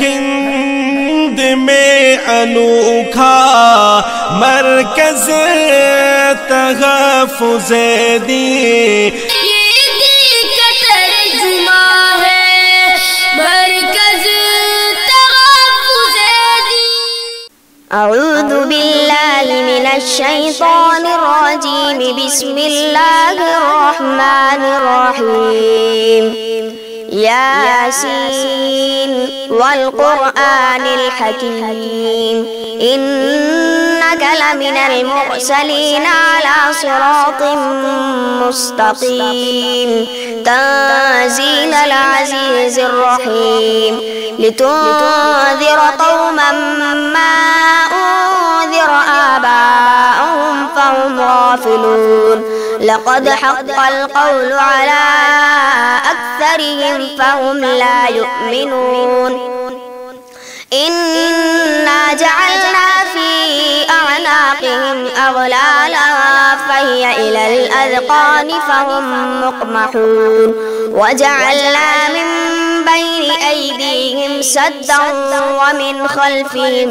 हिंद में अनोखा मरकज़ तहफ़्फ़ुज़ दीन, ये दीन का तर्जुमा है मरकज़ तहफ़्फ़ुज़ दीन। अऊज़ु बिल्लाहि मिनश शैतानिर रजीम, बिस्मिल्लाहिर रहमानिर रहीम। यासीन वल क़ुरआनिल हकीम, इन्नका लमिनल मुरसलीन अला सिरातिम मुस्तक़ीम, तंज़ीलल अज़ीज़िर रहीम, लितुन्ज़िर क़ौमन मा उन्ज़िर आबाअहुम फ़हुम गाफ़िलून, लक़द हक़्क़ल क़ौलु अला अक्सरिहिम फ़हुम ला युमिनून। इन्ना जअलना फ़ी अअनाक़िहिम अग़लाला फ़हिय इलल अज़क़ानि फ़हुम मुक़महून, वजअलना मिन बैनि अयदीहिम सद्दन वमिन ख़ल्फ़िहिम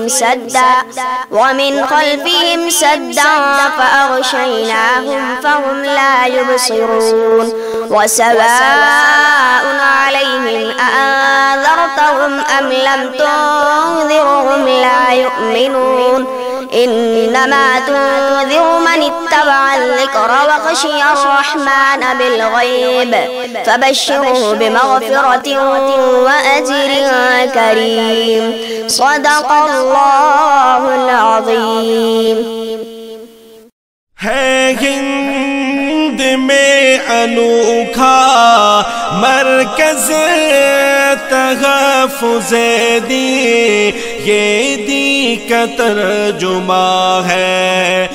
सद्दन फ़अग़शयनाहुम फ़हुम ला युबसिरून। वसवाअन अलैहिम अअन्ज़रतहुम अम लम तुन्ज़िरहुम ला युमिनून। इन्नमा तुन्ज़िरु मन इत्तबअ ज़िक्र वख़शिय अर्रहमान बिलग़ैब, फ़बश्शिरहु बिमग़फ़िरतिन व अज्रिन करीम। सदक़ल्लाहुल अज़ीम। है हिंद में अनोखा मरकज़ तहफ़्फ़ुज़ दीन, ये दीन का तर्जुमा है।